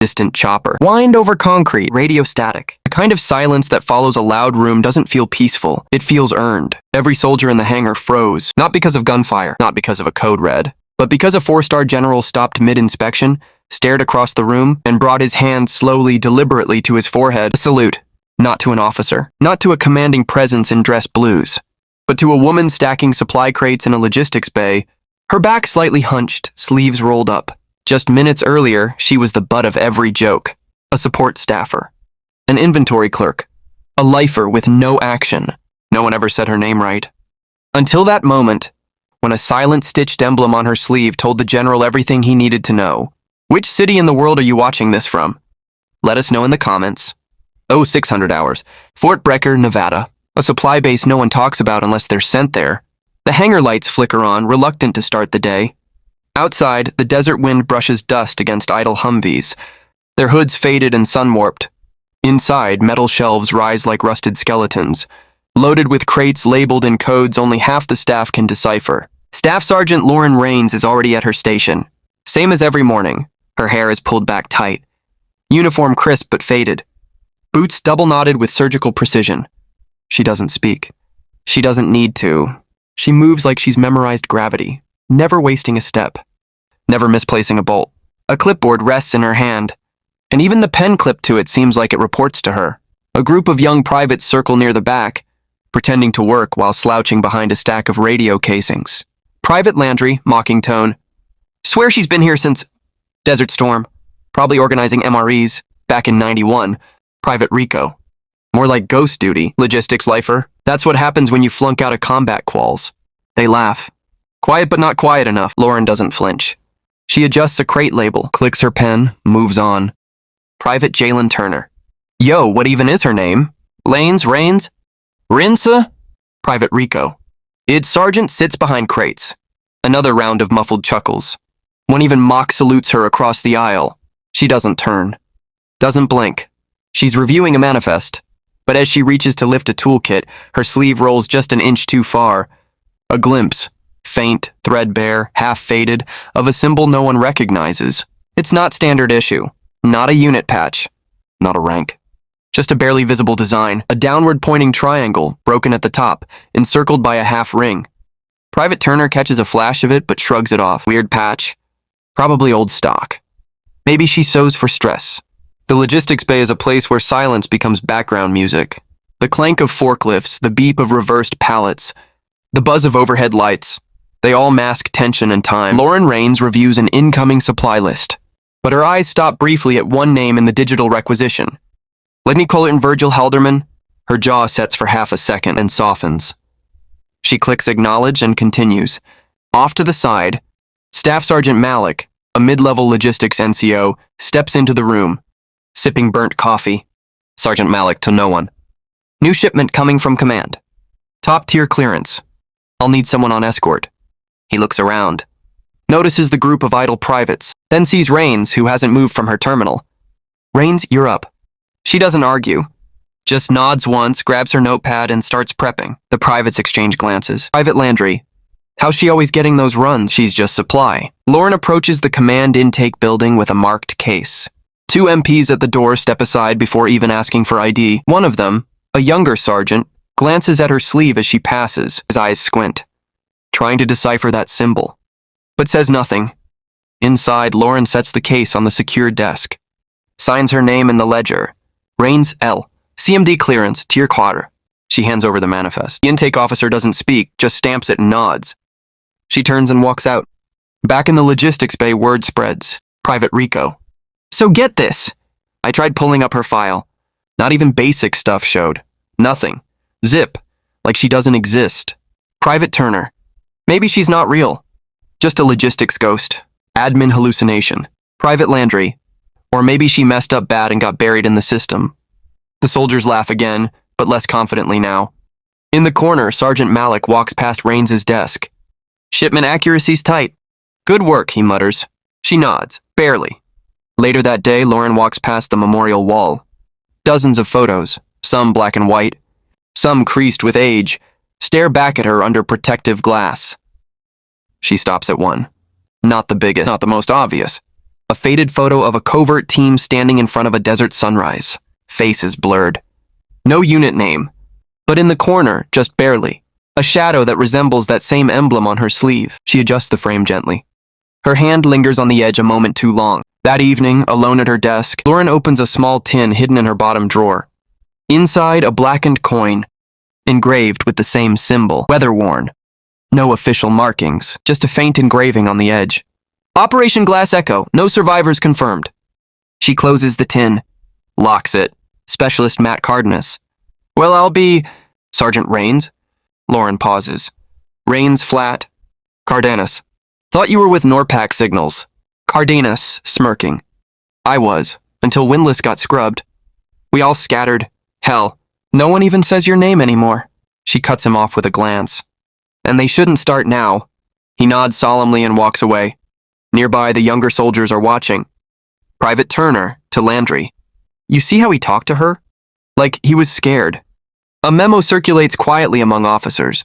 Distant chopper. Whined over concrete. Radio static. The kind of silence that follows a loud room doesn't feel peaceful. It feels earned. Every soldier in the hangar froze. Not because of gunfire. Not because of a code red. But because a 4-star general stopped mid-inspection, stared across the room, and brought his hand slowly, deliberately to his forehead. A salute. Not to an officer. Not to a commanding presence in dress blues. But to a woman stacking supply crates in a logistics bay, her back slightly hunched, sleeves rolled up. Just minutes earlier, she was the butt of every joke. A support staffer. An inventory clerk. A lifer with no action. No one ever said her name right. Until that moment, when a silent stitched emblem on her sleeve told the general everything he needed to know. Which city in the world are you watching this from? Let us know in the comments. 0600 hours. Fort Brecker, Nevada. A supply base no one talks about unless they're sent there. The hangar lights flicker on, reluctant to start the day. Outside, the desert wind brushes dust against idle Humvees. Their hoods faded and sun-warped. Inside, metal shelves rise like rusted skeletons, loaded with crates labeled in codes only half the staff can decipher. Staff Sergeant Lauren Rains is already at her station. Same as every morning. Her hair is pulled back tight. Uniform crisp but faded. Boots double-knotted with surgical precision. She doesn't speak. She doesn't need to. She moves like she's memorized gravity, never wasting a step, never misplacing a bolt. A clipboard rests in her hand, and even the pen clipped to it seems like it reports to her. A group of young privates circle near the back, pretending to work while slouching behind a stack of radio casings. Private Landry, mocking tone. Swear she's been here since Desert Storm, probably organizing MREs, back in 91. Private Rico. More like ghost duty, logistics lifer. That's what happens when you flunk out of combat quals. They laugh. Quiet but not quiet enough. Lauren doesn't flinch. She adjusts a crate label, clicks her pen, moves on. Private Jalen Turner. Yo, what even is her name? Lanes, Rains? Rinsa? Private Rico. Id Sergeant sits behind crates. Another round of muffled chuckles. One even mock salutes her across the aisle. She doesn't turn. Doesn't blink. She's reviewing a manifest. But as she reaches to lift a toolkit, her sleeve rolls just an inch too far. A glimpse, faint, threadbare, half-faded, of a symbol no one recognizes. It's not standard issue. Not a unit patch. Not a rank. Just a barely visible design, a downward-pointing triangle, broken at the top, encircled by a half-ring. Private Turner catches a flash of it but shrugs it off. Weird patch. Probably old stock. Maybe she sews for stress. The logistics bay is a place where silence becomes background music. The clank of forklifts, the beep of reversed pallets, the buzz of overhead lights. They all mask tension and time. Lauren Rains reviews an incoming supply list, but her eyes stop briefly at one name in the digital requisition. Let me call it in Virgil Halderman. Her jaw sets for half a second and softens. She clicks acknowledge and continues. Off to the side, Staff Sergeant Malik, a mid-level logistics NCO, steps into the room, sipping burnt coffee. Sergeant Malik to no one. New shipment coming from command. Top-tier clearance. I'll need someone on escort. He looks around. Notices the group of idle privates, then sees Rains, who hasn't moved from her terminal. Rains, you're up. She doesn't argue. Just nods once, grabs her notepad, and starts prepping. The privates exchange glances. Private Landry. How's she always getting those runs? She's just supply. Lauren approaches the command intake building with a marked case. 2 MPs at the door step aside before even asking for ID. One of them, a younger sergeant, glances at her sleeve as she passes. His eyes squint, trying to decipher that symbol, but says nothing. Inside, Lauren sets the case on the secured desk. Signs her name in the ledger. Rains L. CMD clearance, tier quarter. She hands over the manifest. The intake officer doesn't speak, just stamps it and nods. She turns and walks out. Back in the logistics bay, word spreads. Private Rico. So get this. I tried pulling up her file. Not even basic stuff showed. Nothing. Zip. Like she doesn't exist. Private Turner. Maybe she's not real. Just a logistics ghost. Admin hallucination. Private Landry. Or maybe she messed up bad and got buried in the system. The soldiers laugh again, but less confidently now. In the corner, Sergeant Malik walks past Rains' desk. Shipment accuracy's tight. Good work, he mutters. She nods. Barely. Later that day, Lauren walks past the memorial wall. Dozens of photos, some black and white, some creased with age, stare back at her under protective glass. She stops at one. Not the biggest, not the most obvious. A faded photo of a covert team standing in front of a desert sunrise. Face is blurred. No unit name. But in the corner, just barely, a shadow that resembles that same emblem on her sleeve. She adjusts the frame gently. Her hand lingers on the edge a moment too long. That evening, alone at her desk, Lauren opens a small tin hidden in her bottom drawer. Inside, a blackened coin, engraved with the same symbol, weather-worn. No official markings, just a faint engraving on the edge. Operation Glass Echo, no survivors confirmed. She closes the tin, locks it. Specialist Matt Cardenas. Well, I'll be... Sergeant Rains? Lauren pauses. Rains flat. Cardenas. Thought you were with Norpac Signals. Cardenas, smirking. I was, until Windlass got scrubbed. We all scattered. Hell, no one even says your name anymore. She cuts him off with a glance. And they shouldn't start now. He nods solemnly and walks away. Nearby, the younger soldiers are watching. Private Turner, to Landry. You see how he talked to her? Like he was scared. A memo circulates quietly among officers.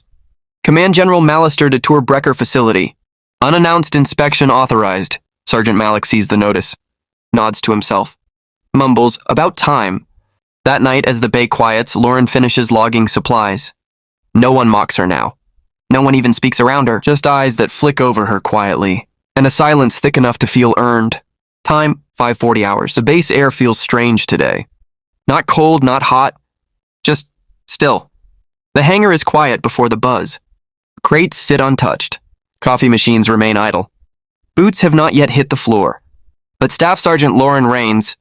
Command General Mallister to tour Brecker facility. Unannounced inspection authorized. Sergeant Malik sees the notice. Nods to himself. Mumbles, about time. That night, as the bay quiets, Lauren finishes logging supplies. No one mocks her now. No one even speaks around her, just eyes that flick over her quietly, and a silence thick enough to feel earned. Time, 5:40 hours. The base air feels strange today. Not cold, not hot, just still. The hangar is quiet before the buzz. Crates sit untouched. Coffee machines remain idle. Boots have not yet hit the floor. But Staff Sergeant Lauren Rains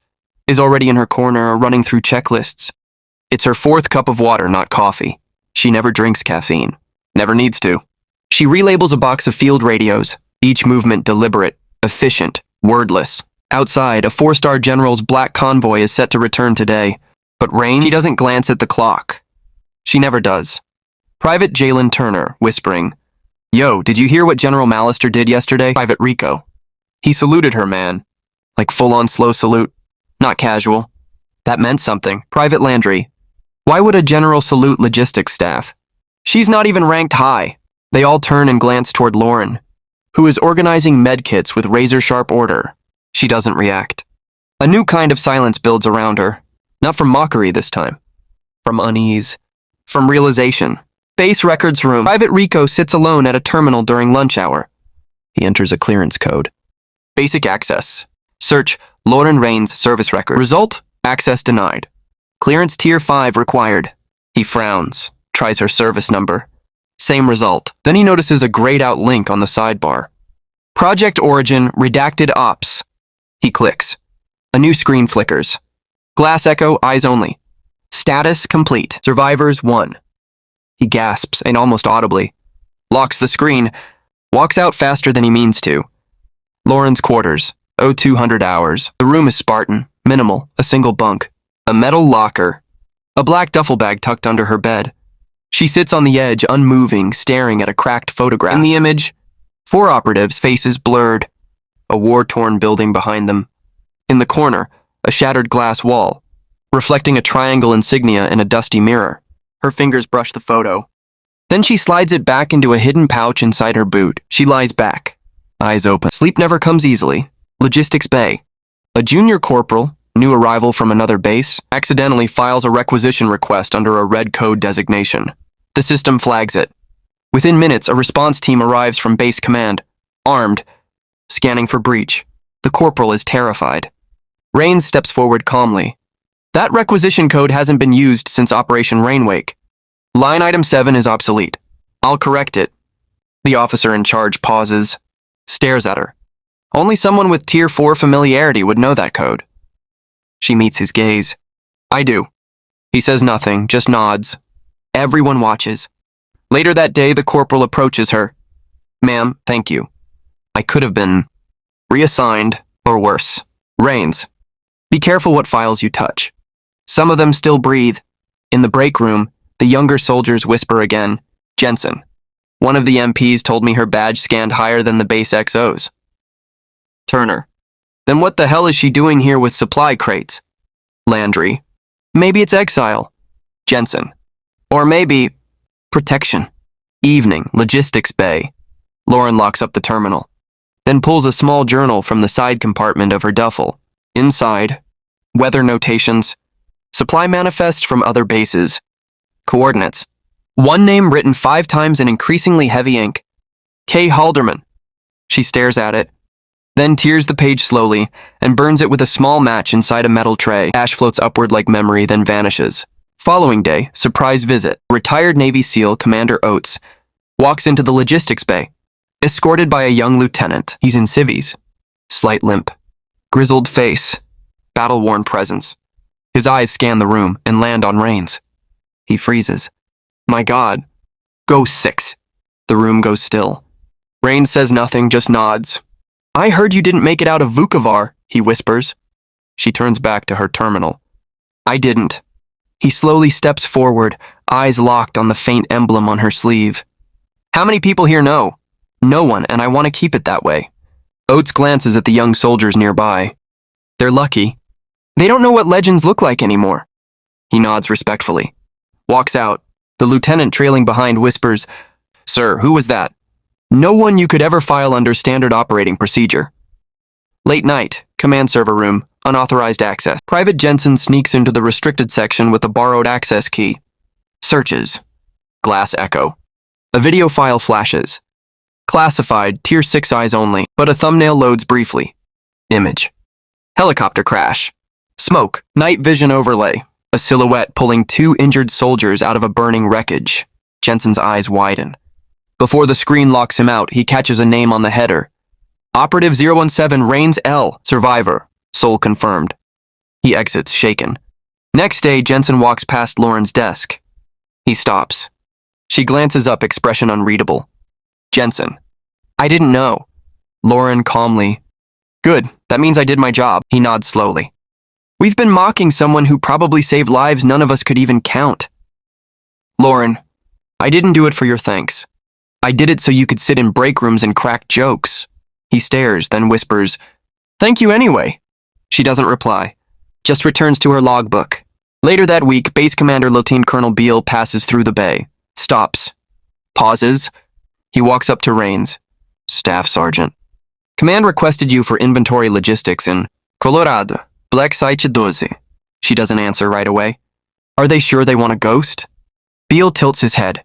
is already in her corner running through checklists. It's her 4th cup of water, not coffee. She never drinks caffeine. Never needs to. She relabels a box of field radios, each movement deliberate, efficient, wordless. Outside, a 4-star general's black convoy is set to return today. But Rains, she doesn't glance at the clock. She never does. Private Jalen Turner, whispering, Yo, did you hear what General Mallister did yesterday? Private Rico. He saluted her, man. Like full-on slow salute. Not casual. That meant something. Private Landry. Why would a general salute logistics staff? She's not even ranked high. They all turn and glance toward Lauren, who is organizing medkits with razor-sharp order. She doesn't react. A new kind of silence builds around her. Not from mockery this time. From unease. From realization. Base records room. Private Rico sits alone at a terminal during lunch hour. He enters a clearance code. Basic access. Search Lauren Rains service record. Result, access denied. Clearance tier 5 required. He frowns, tries her service number. Same result. Then he notices a grayed out link on the sidebar. Project Origin, redacted ops. He clicks. A new screen flickers. Glass Echo, eyes only. Status complete. Survivors 1. He gasps, and almost audibly. Locks the screen. Walks out faster than he means to. Lauren's quarters. 0200 hours. The room is Spartan, minimal, a single bunk. A metal locker. A black duffel bag tucked under her bed. She sits on the edge, unmoving, staring at a cracked photograph. In the image, 4 operatives, faces blurred. A war-torn building behind them. In the corner, a shattered glass wall, reflecting a triangle insignia in a dusty mirror. Her fingers brush the photo. Then she slides it back into a hidden pouch inside her boot. She lies back, eyes open. Sleep never comes easily. Logistics Bay. A junior corporal, new arrival from another base, accidentally files a requisition request under a red code designation. The system flags it. Within minutes, a response team arrives from base command, armed, scanning for breach. The corporal is terrified. Rains steps forward calmly. That requisition code hasn't been used since Operation Rainwake. Line item 7 is obsolete. I'll correct it. The officer in charge pauses, stares at her. Only someone with Tier 4 familiarity would know that code. She meets his gaze. I do. He says nothing, just nods. Everyone watches. Later that day, the corporal approaches her. Ma'am, thank you. I could have been reassigned, or worse. Rains. Be careful what files you touch. Some of them still breathe. In the break room, the younger soldiers whisper again, Jensen. One of the MPs told me her badge scanned higher than the base XOs. Turner. Then what the hell is she doing here with supply crates? Landry. Maybe it's exile. Jensen. Or maybe protection. Evening, Logistics Bay. Lauren locks up the terminal. then pulls a small journal from the side compartment of her duffel. Inside, weather notations, supply manifests from other bases, coordinates. One name written 5 times in increasingly heavy ink. K. Halderman. She stares at it, then tears the page slowly and burns it with a small match inside a metal tray. Ash floats upward like memory, then vanishes. Following day, surprise visit. Retired Navy SEAL Commander Oates walks into the logistics bay, escorted by a young lieutenant. He's in civvies. Slight limp. Grizzled face. Battle-worn presence. His eyes scan the room and land on Rains. He freezes. My God. Go 6. The room goes still. Rains says nothing, just nods. I heard you didn't make it out of Vukovar, he whispers. She turns back to her terminal. I didn't. He slowly steps forward, eyes locked on the faint emblem on her sleeve. How many people here know? No one, and I want to keep it that way. Oates glances at the young soldiers nearby. They're lucky. They don't know what legends look like anymore. He nods respectfully. Walks out. The lieutenant trailing behind whispers, Sir, who was that? No one you could ever file under standard operating procedure. Late night, command server room, unauthorized access. Private Jensen sneaks into the restricted section with a borrowed access key. Searches. Glass echo. A video file flashes. Classified, tier 6 eyes only, but a thumbnail loads briefly. Image. Helicopter crash. Smoke. Night vision overlay. A silhouette pulling 2 injured soldiers out of a burning wreckage. Jensen's eyes widen. Before the screen locks him out, he catches a name on the header. Operative 017 Rains L. Survivor. Soul confirmed. He exits, shaken. Next day, Jensen walks past Lauren's desk. He stops. She glances up, expression unreadable. Jensen. I didn't know. Lauren calmly. Good, that means I did my job. He nods slowly. We've been mocking someone who probably saved lives none of us could even count. Lauren, I didn't do it for your thanks. I did it so you could sit in break rooms and crack jokes. He stares, then whispers, Thank you anyway. She doesn't reply, just returns to her logbook. Later that week, Base Commander Lieutenant Colonel Beale passes through the bay, stops, pauses. He walks up to Rains. Staff Sergeant. Command requested you for inventory logistics in Colorado, Black Site 12. She doesn't answer right away. Are they sure they want a ghost? Beale tilts his head.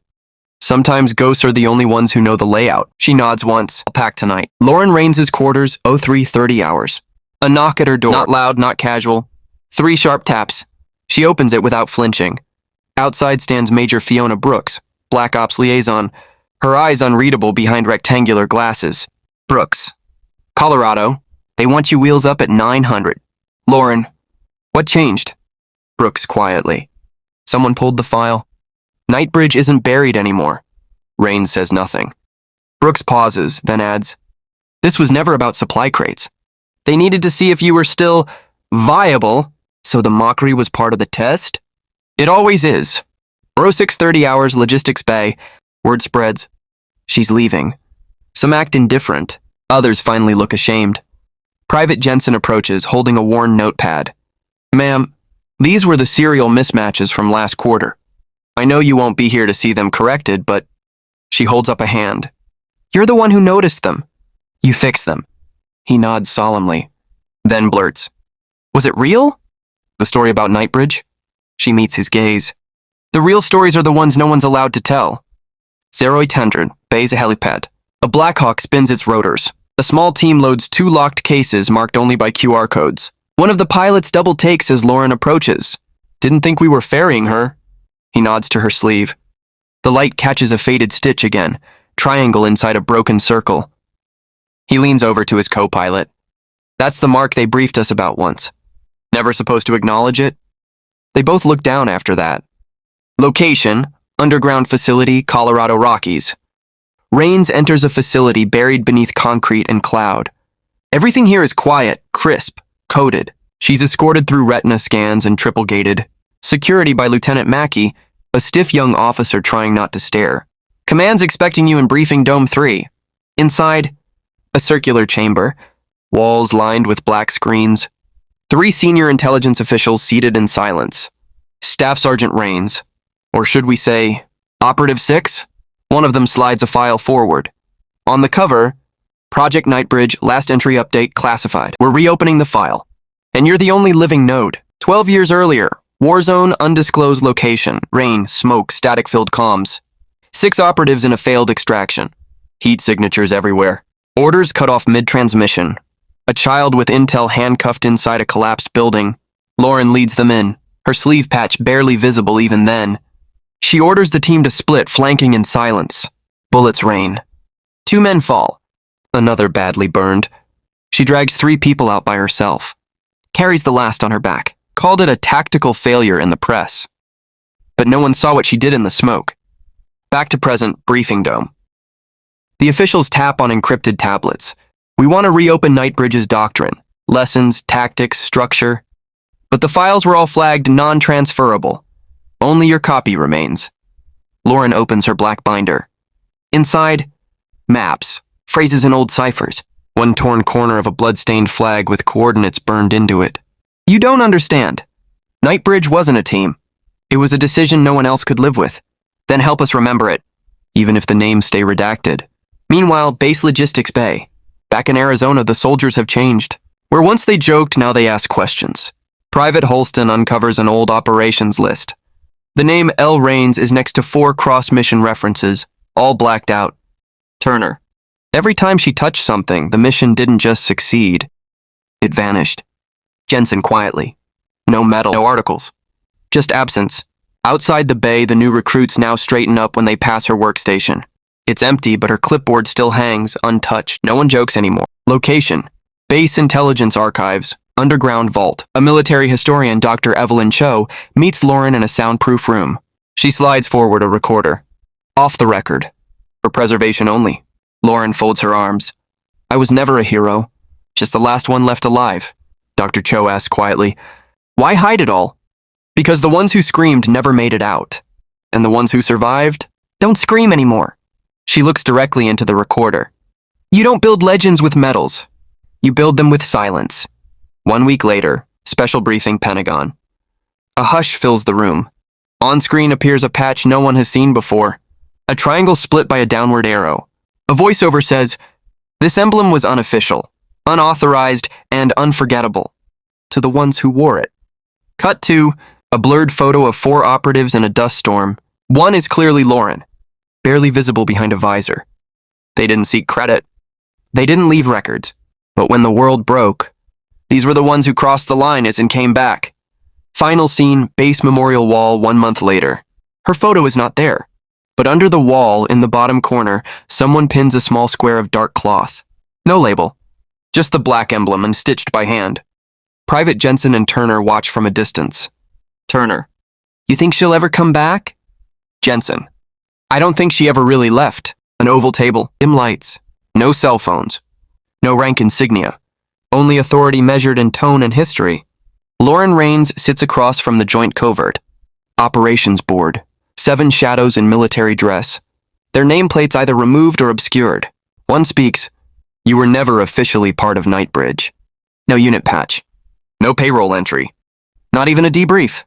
Sometimes ghosts are the only ones who know the layout. She nods once. I'll pack tonight. Lauren Rains' quarters, 03:30 hours. A knock at her door. Not loud, not casual. 3 sharp taps. She opens it without flinching. Outside stands Major Fiona Brooks, Black Ops liaison, her eyes unreadable behind rectangular glasses. Brooks. Colorado. They want you wheels up at 900. Lauren. What changed? Brooks quietly. Someone pulled the file. Nightbridge isn't buried anymore. Rains says nothing. Brooks pauses, then adds, This was never about supply crates. They needed to see if you were still viable, so the mockery was part of the test? It always is. 06:30 hours, logistics bay. Word spreads. She's leaving. Some act indifferent. Others finally look ashamed. Private Jensen approaches, holding a worn notepad. Ma'am, these were the serial mismatches from last quarter. I know you won't be here to see them corrected, but... She holds up a hand. You're the one who noticed them. You fixed them. He nods solemnly, then blurts. Was it real? The story about Nightbridge? She meets his gaze. The real stories are the ones no one's allowed to tell. 0800, bays a helipad. A Blackhawk spins its rotors. A small team loads 2 locked cases marked only by QR codes. One of the pilots double takes as Lauren approaches. Didn't think we were ferrying her. He nods to her sleeve. The light catches a faded stitch again, triangle inside a broken circle. He leans over to his co-pilot. That's the mark they briefed us about once. Never supposed to acknowledge it? They both look down after that. Location, underground facility, Colorado Rockies. Rains enters a facility buried beneath concrete and cloud. Everything here is quiet, crisp, coded. She's escorted through retina scans and triple-gated. Security by Lieutenant Mackey, a stiff young officer trying not to stare. Command's expecting you in Briefing Dome 3. Inside, a circular chamber, walls lined with black screens. 3 senior intelligence officials seated in silence. Staff Sergeant Rains, or should we say, Operative 6? One of them slides a file forward. On the cover, Project Nightbridge, last entry update, classified. We're reopening the file. And you're the only living node. 12 years earlier, Warzone, undisclosed location, rain, smoke, static-filled comms. 6 operatives in a failed extraction. Heat signatures everywhere. Orders cut off mid-transmission. A child with intel handcuffed inside a collapsed building. Lauren leads them in, her sleeve patch barely visible even then. She orders the team to split, flanking in silence. Bullets rain. 2 men fall. Another badly burned. She drags 3 people out by herself. Carries the last on her back. Called it a tactical failure in the press. But no one saw what she did in the smoke. Back to present, briefing dome. The officials tap on encrypted tablets. We want to reopen Nightbridge's doctrine. Lessons, tactics, structure. But the files were all flagged non-transferable. Only your copy remains. Lauren opens her black binder. Inside, maps. Phrases in old ciphers, one torn corner of a blood-stained flag with coordinates burned into it. You don't understand. Nightbridge wasn't a team. It was a decision no one else could live with. Then help us remember it, even if the names stay redacted. Meanwhile, Base Logistics Bay. Back in Arizona, the soldiers have changed. Where once they joked, now they ask questions. Private Holston uncovers an old operations list. The name L. Rains is next to 4 cross-mission references, all blacked out. Turner. Every time she touched something, the mission didn't just succeed. It vanished. Jensen quietly. No medal, no articles. Just absence. Outside the bay, the new recruits now straighten up when they pass her workstation. It's empty, but her clipboard still hangs, untouched. No one jokes anymore. Location. Base Intelligence Archives. Underground Vault. A military historian, Dr. Evelyn Cho, meets Lauren in a soundproof room. She slides forward a recorder. Off the record. For preservation only. Lauren folds her arms. I was never a hero. Just the last one left alive. Dr. Cho asks quietly. Why hide it all? Because the ones who screamed never made it out. And the ones who survived don't scream anymore. She looks directly into the recorder. You don't build legends with medals. You build them with silence. 1 week later, special briefing, Pentagon. A hush fills the room. On screen appears a patch no one has seen before. A triangle split by a downward arrow. A voiceover says, this emblem was unofficial, unauthorized, and unforgettable. To the ones who wore it. Cut to a blurred photo of 4 operatives in a dust storm. One is clearly Lauren, barely visible behind a visor. They didn't seek credit. They didn't leave records. But when the world broke, these were the ones who crossed the line as and came back. Final scene, base memorial wall 1 month later. Her photo is not there. But under the wall, in the bottom corner, someone pins a small square of dark cloth. No label. Just the black emblem and stitched by hand. Private Jensen and Turner watch from a distance. Turner. You think she'll ever come back? Jensen. I don't think she ever really left. An oval table, dim lights. No cell phones. No rank insignia. Only authority measured in tone and history. Lauren Rains sits across from the Joint Covert. Operations Board. 7 shadows in military dress. Their nameplates either removed or obscured. One speaks, you were never officially part of Nightbridge. No unit patch. No payroll entry. Not even a debrief.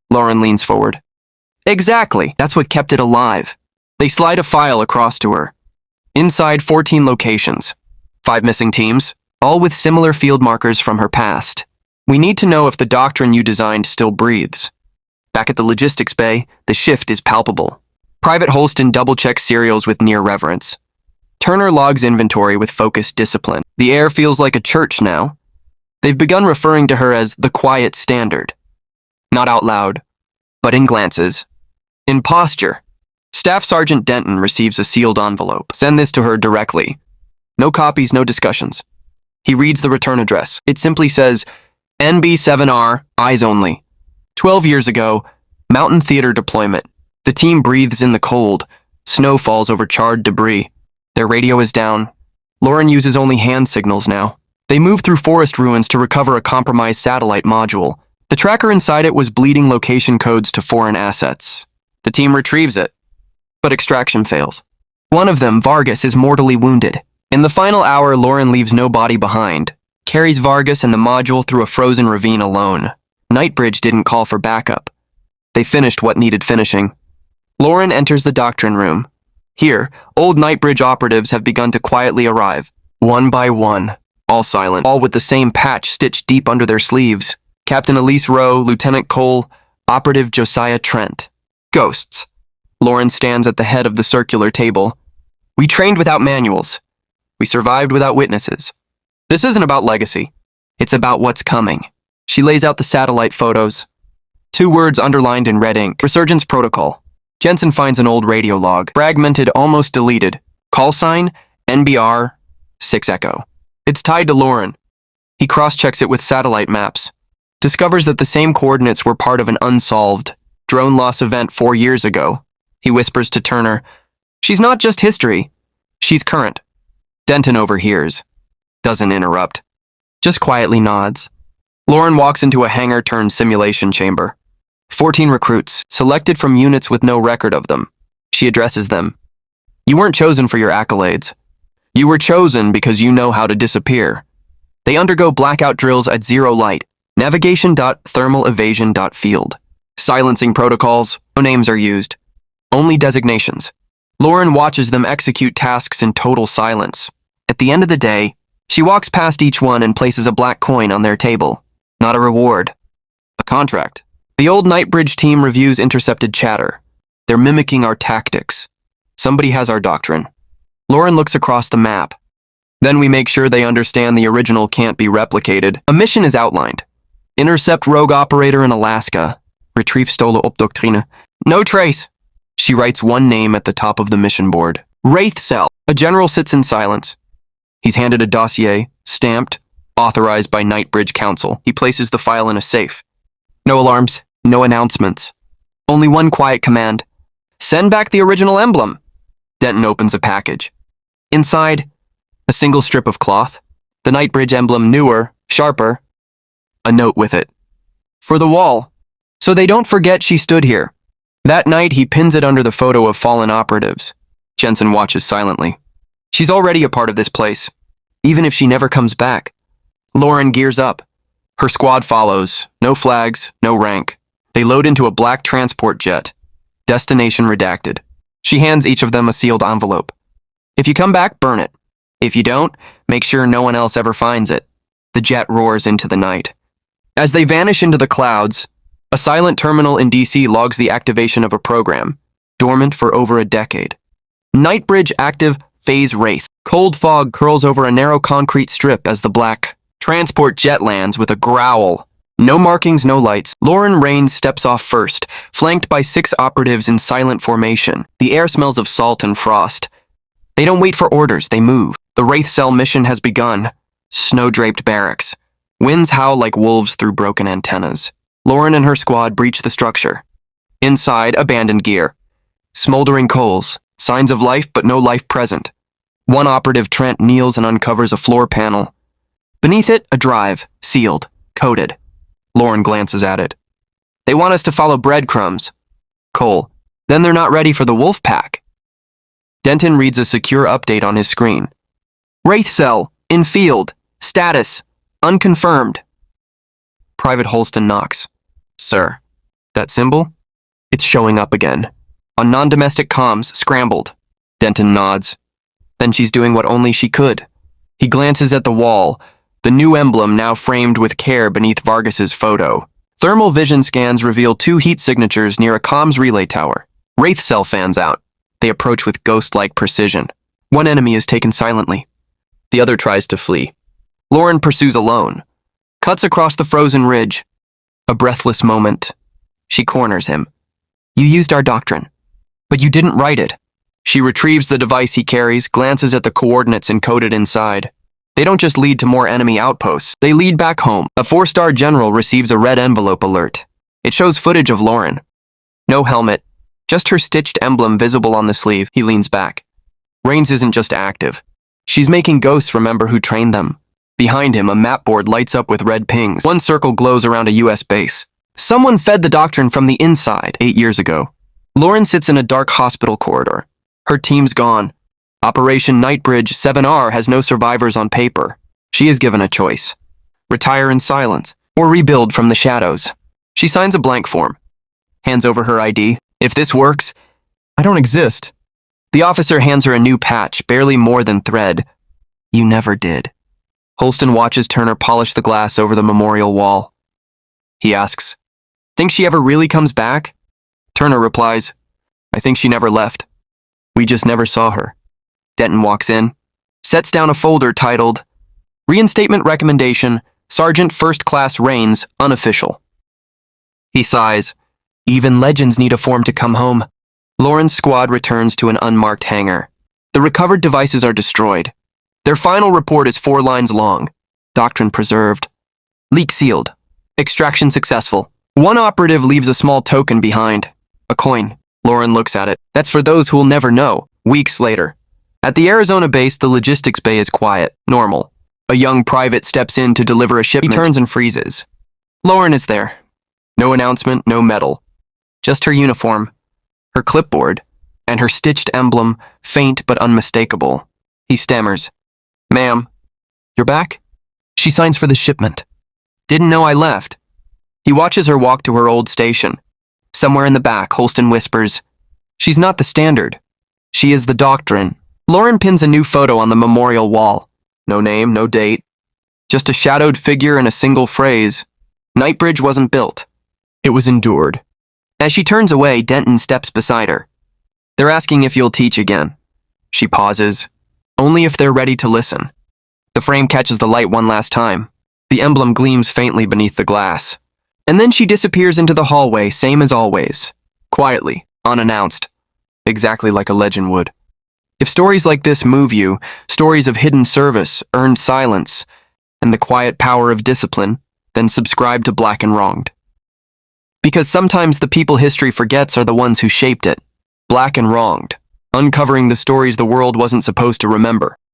Lauren leans forward. Exactly, that's what kept it alive. They slide a file across to her. Inside 14 locations. 5 missing teams, all with similar field markers from her past. We need to know if the doctrine you designed still breathes. Back at the logistics bay, the shift is palpable. Private Holston double-checks serials with near reverence. Turner logs inventory with focused discipline. The air feels like a church now. They've begun referring to her as the quiet standard. Not out loud, but in glances. In posture. Staff Sergeant Denton receives a sealed envelope. Send this to her directly. No copies, no discussions. He reads the return address. It simply says, NB7R, eyes only. 12 years ago, Mountain Theater deployment. The team breathes in the cold. Snow falls over charred debris. Their radio is down. Lauren uses only hand signals now. They move through forest ruins to recover a compromised satellite module. The tracker inside it was bleeding location codes to foreign assets. The team retrieves it, but extraction fails. One of them, Vargas, is mortally wounded. In the final hour, Lauren leaves no body behind, carries Vargas and the module through a frozen ravine alone. Nightbridge didn't call for backup. They finished what needed finishing. Lauren enters the doctrine room. Here, old Nightbridge operatives have begun to quietly arrive. One by one, all silent, all with the same patch stitched deep under their sleeves. Captain Elise Rowe, Lieutenant Cole, Operative Josiah Trent. Ghosts. Lauren stands at the head of the circular table. We trained without manuals. We survived without witnesses. This isn't about legacy. It's about what's coming. She lays out the satellite photos. 2 words underlined in red ink. Resurgence protocol. Jensen finds an old radio log. Fragmented, almost deleted. Call sign, NBR, 6 Echo. It's tied to Lauren. He cross-checks it with satellite maps. Discovers that the same coordinates were part of an unsolved drone loss event 4 years ago. He whispers to Turner, "She's not just history. She's current." Denton overhears. Doesn't interrupt. Just quietly nods. Lauren walks into a hangar-turned-simulation chamber. 14 recruits, selected from units with no record of them. She addresses them. You weren't chosen for your accolades. You were chosen because you know how to disappear. They undergo blackout drills at zero light, navigation.thermalevasion.field. Silencing protocols, no names are used. Only designations. Lauren watches them execute tasks in total silence. At the end of the day, she walks past each one and places a black coin on their table. Not a reward. A contract. The old Nightbridge team reviews intercepted chatter. They're mimicking our tactics. Somebody has our doctrine. Lauren looks across the map. Then we make sure they understand the original can't be replicated. A mission is outlined. Intercept rogue operator in Alaska. Retrieve stolen doctrine. No trace. She writes one name at the top of the mission board. Wraith Cell. A general sits in silence. He's handed a dossier, stamped, authorized by Nightbridge Council. He places the file in a safe. No alarms, no announcements. Only one quiet command. Send back the original emblem. Denton opens a package. Inside, a single strip of cloth. The Nightbridge emblem newer, sharper. A note with it. For the wall. So they don't forget she stood here. That night, he pins it under the photo of fallen operatives. Jensen watches silently. She's already a part of this place, even if she never comes back. Lauren gears up. Her squad follows. No flags, no rank. They load into a black transport jet. Destination redacted. She hands each of them a sealed envelope. If you come back, burn it. If you don't, make sure no one else ever finds it. The jet roars into the night. As they vanish into the clouds, a silent terminal in DC logs the activation of a program, dormant for over a decade. Nightbridge active, phase wraith. Cold fog curls over a narrow concrete strip as the black transport jet lands with a growl. No markings, no lights. Lauren Rains steps off first, flanked by 6 operatives in silent formation. The air smells of salt and frost. They don't wait for orders, they move. The Wraith Cell mission has begun. Snow-draped barracks. Winds howl like wolves through broken antennas. Lauren and her squad breach the structure. Inside, abandoned gear. Smoldering coals. Signs of life, but no life present. One operative, Trent, kneels and uncovers a floor panel. Beneath it, a drive, sealed, coded. Lauren glances at it. They want us to follow breadcrumbs. Cole. Then they're not ready for the wolf pack. Denton reads a secure update on his screen. Wraith Cell, in field, status, unconfirmed. Private Holston knocks. Sir, that symbol? It's showing up again. On non-domestic comms, scrambled. Denton nods. Then she's doing what only she could. He glances at the wall, the new emblem now framed with care beneath Vargas's photo. Thermal vision scans reveal 2 heat signatures near a comms relay tower. Wraith Cell fans out. They approach with ghost-like precision. One enemy is taken silently. The other tries to flee. Lauren pursues alone. Cuts across the frozen ridge. A breathless moment. She corners him. You used our doctrine, but you didn't write it. She retrieves the device he carries, glances at the coordinates encoded inside. They don't just lead to more enemy outposts, they lead back home. A 4-star general receives a red envelope alert. It shows footage of Lauren. No helmet, just her stitched emblem visible on the sleeve. He leans back. Rains isn't just active. She's making ghosts remember who trained them. Behind him, a map board lights up with red pings. One circle glows around a US base. Someone fed the doctrine from the inside 8 years ago. Lauren sits in a dark hospital corridor. Her team's gone. Operation Nightbridge 7R has no survivors on paper. She is given a choice. Retire in silence, or rebuild from the shadows. She signs a blank form. Hands over her ID. If this works, I don't exist. The officer hands her a new patch, barely more than thread. You never did. Holston watches Turner polish the glass over the memorial wall. He asks, "Think she ever really comes back?" Turner replies, "I think she never left. We just never saw her." Denton walks in, sets down a folder titled, "Reinstatement Recommendation, Sergeant First Class Rains, Unofficial." He sighs. Even legends need a form to come home. Lauren's squad returns to an unmarked hangar. The recovered devices are destroyed. Their final report is 4 lines long. Doctrine preserved. Leak sealed. Extraction successful. One operative leaves a small token behind. A coin. Lauren looks at it. That's for those who will never know. Weeks later. At the Arizona base, the logistics bay is quiet, normal. A young private steps in to deliver a shipment. He turns and freezes. Lauren is there. No announcement, no medal. Just her uniform, her clipboard, and her stitched emblem, faint but unmistakable. He stammers, "Ma'am, you're back?" She signs for the shipment. "Didn't know I left." He watches her walk to her old station. Somewhere in the back, Holston whispers, "She's not the standard. She is the doctrine." Lauren pins a new photo on the memorial wall. No name, no date. Just a shadowed figure and a single phrase. Nightbridge wasn't built. It was endured. As she turns away, Denton steps beside her. "They're asking if you'll teach again." She pauses. "Only if they're ready to listen." The frame catches the light one last time. The emblem gleams faintly beneath the glass. And then she disappears into the hallway, same as always. Quietly, unannounced. Exactly like a legend would. If stories like this move you, stories of hidden service, earned silence, and the quiet power of discipline, then subscribe to Black and Wronged. Because sometimes the people history forgets are the ones who shaped it. Black and Wronged, uncovering the stories the world wasn't supposed to remember.